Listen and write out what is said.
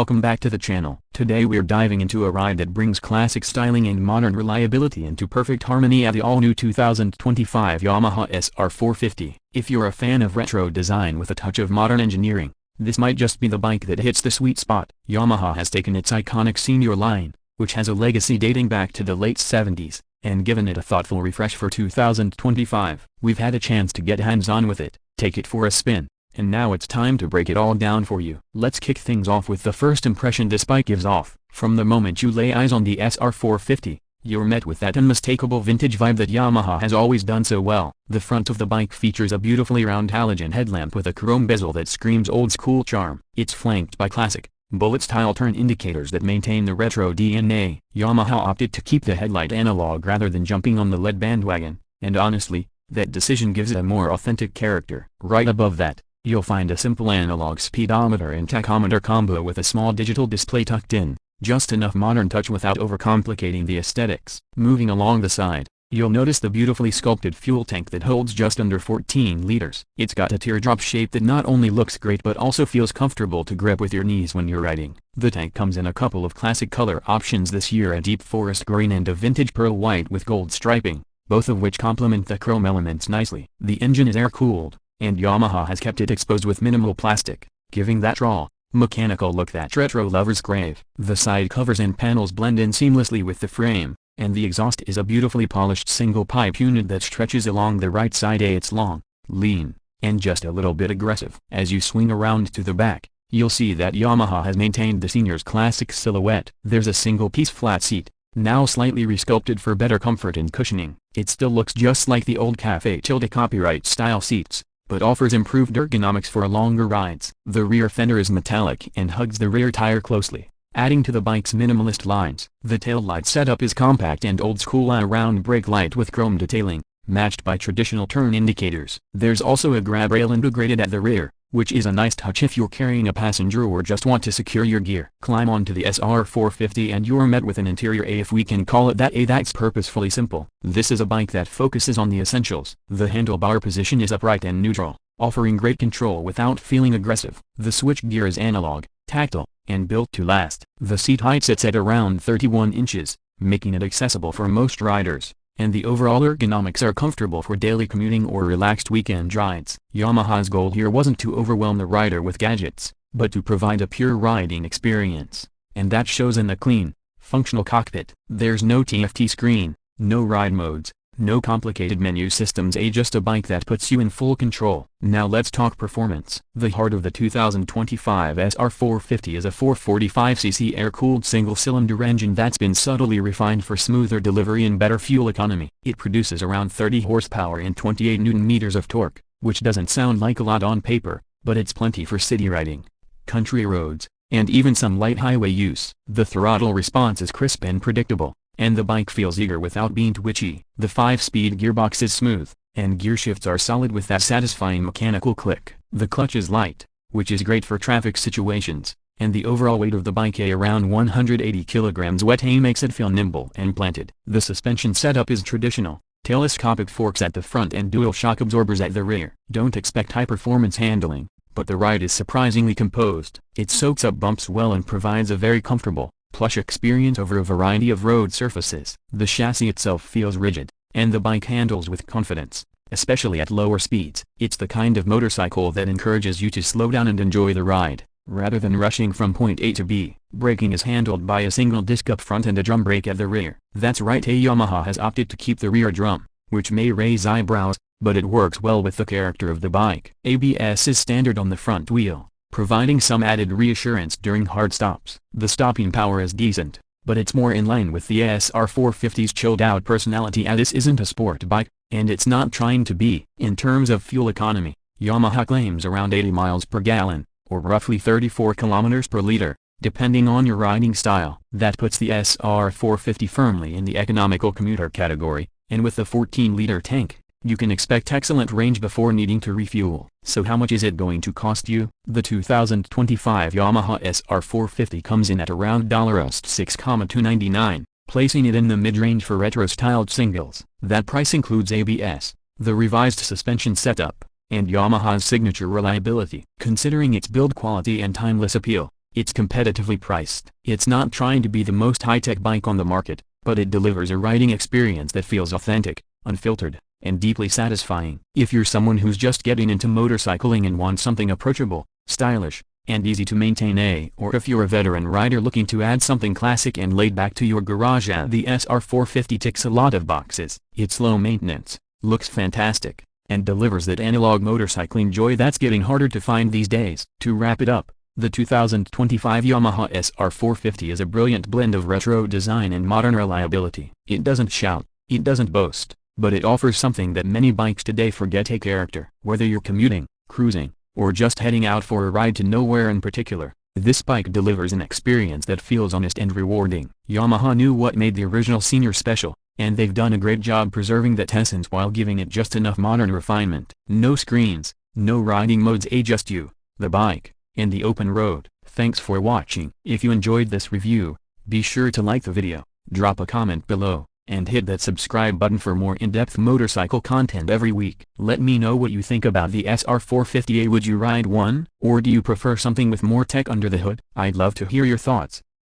welcome back to the channel. Today we're diving into a ride that brings classic styling and modern reliability into perfect harmony at the all-new 2025 Yamaha SR450. If you're a fan of retro design with a touch of modern engineering, this might just be the bike that hits the sweet spot. Yamaha has taken its iconic senior line, which has a legacy dating back to the late 70s, and given it a thoughtful refresh for 2025. We've had a chance to get hands-on with it, take it for a spin, and now it's time to break it all down for you. Let's kick things off with the first impression this bike gives off. From the moment you lay eyes on the SR450, you're met with that unmistakable vintage vibe that Yamaha has always done so well. The front of the bike features a beautifully round halogen headlamp with a chrome bezel that screams old-school charm. It's flanked by classic, bullet-style turn indicators that maintain the retro DNA. Yamaha opted to keep the headlight analog rather than jumping on the LED bandwagon, and honestly, that decision gives it a more authentic character. Right above that, you'll find a simple analog speedometer and tachometer combo with a small digital display tucked in, just enough modern touch without overcomplicating the aesthetics. Moving along the side, you'll notice the beautifully sculpted fuel tank that holds just under 14 liters. It's got a teardrop shape that not only looks great but also feels comfortable to grip with your knees when you're riding. The tank comes in a couple of classic color options this year, a deep forest green and a vintage pearl white with gold striping, both of which complement the chrome elements nicely. The engine is air-cooled, and Yamaha has kept it exposed with minimal plastic, giving that raw, mechanical look that retro lovers crave. The side covers and panels blend in seamlessly with the frame, and the exhaust is a beautifully polished single-pipe unit that stretches along the right side. It's long, lean, and just a little bit aggressive. As you swing around to the back, you'll see that Yamaha has maintained the senior's classic silhouette. There's a single-piece flat seat, now slightly resculpted for better comfort and cushioning. It still looks just like the old Cafe Tilde copyright-style seats, but offers improved ergonomics for longer rides. The rear fender is metallic and hugs the rear tire closely, adding to the bike's minimalist lines. The taillight setup is compact and old-school, a round brake light with chrome detailing, matched by traditional turn indicators. There's also a grab rail integrated at the rear, which is a nice touch if you're carrying a passenger or just want to secure your gear. Climb onto the SR450 and you're met with an interior, if we can call it that, that's purposefully simple. This is a bike that focuses on the essentials. The handlebar position is upright and neutral, offering great control without feeling aggressive. The switch gear is analog, tactile, and built to last. The seat height sits at around 31 inches, making it accessible for most riders, and the overall ergonomics are comfortable for daily commuting or relaxed weekend rides. Yamaha's goal here wasn't to overwhelm the rider with gadgets, but to provide a pure riding experience, and that shows in the clean, functional cockpit. There's no TFT screen, no ride modes, no complicated menu systems, just a bike that puts you in full control. Now let's talk performance. The heart of the 2025 SR450 is a 445cc air-cooled single-cylinder engine that's been subtly refined for smoother delivery and better fuel economy. It produces around 30 horsepower and 28 Nm of torque, which doesn't sound like a lot on paper, but it's plenty for city riding, country roads, and even some light highway use. The throttle response is crisp and predictable, and the bike feels eager without being twitchy. The 5-speed gearbox is smooth, and gear shifts are solid with that satisfying mechanical click. The clutch is light, which is great for traffic situations, and the overall weight of the bike, around 180 kilograms wet, makes it feel nimble and planted. The suspension setup is traditional, telescopic forks at the front and dual shock absorbers at the rear. Don't expect high-performance handling, but the ride is surprisingly composed. It soaks up bumps well and provides a very comfortable, plush experience over a variety of road surfaces. The chassis itself feels rigid, and the bike handles with confidence, especially at lower speeds. It's the kind of motorcycle that encourages you to slow down and enjoy the ride, rather than rushing from point A to B. Braking is handled by a single disc up front and a drum brake at the rear. That's right, Yamaha has opted to keep the rear drum, which may raise eyebrows, but it works well with the character of the bike. ABS is standard on the front wheel, providing some added reassurance during hard stops. The stopping power is decent, but it's more in line with the SR450's chilled-out personality, as this isn't a sport bike, and it's not trying to be. In terms of fuel economy, Yamaha claims around 80 miles per gallon, or roughly 34 kilometers per liter, depending on your riding style. That puts the SR450 firmly in the economical commuter category, and with the 14-liter tank, you can expect excellent range before needing to refuel. So how much is it going to cost you? The 2025 Yamaha SR450 comes in at around $6,299, placing it in the mid-range for retro-styled singles. That price includes ABS, the revised suspension setup, and Yamaha's signature reliability. Considering its build quality and timeless appeal, It's competitively priced. It's not trying to be the most high-tech bike on the market, but it delivers a riding experience that feels authentic, unfiltered, and deeply satisfying. If you're someone who's just getting into motorcycling and wants something approachable, stylish, and easy to maintain, or if you're a veteran rider looking to add something classic and laid back to your garage, the SR450 ticks a lot of boxes. It's low maintenance, looks fantastic, and delivers that analog motorcycling joy that's getting harder to find these days. To wrap it up, the 2025 Yamaha SR450 is a brilliant blend of retro design and modern reliability. It doesn't shout, it doesn't boast, but it offers something that many bikes today forget: a character. Whether you're commuting, cruising, or just heading out for a ride to nowhere in particular, this bike delivers an experience that feels honest and rewarding. Yamaha knew what made the original Senior special, and they've done a great job preserving that essence while giving it just enough modern refinement. No screens, no riding modes, just you, the bike, and the open road. Thanks for watching. If you enjoyed this review, be sure to like the video, drop a comment below, and hit that subscribe button for more in-depth motorcycle content every week. Let me know what you think about the SR450. Would you ride one? Or do you prefer something with more tech under the hood? I'd love to hear your thoughts.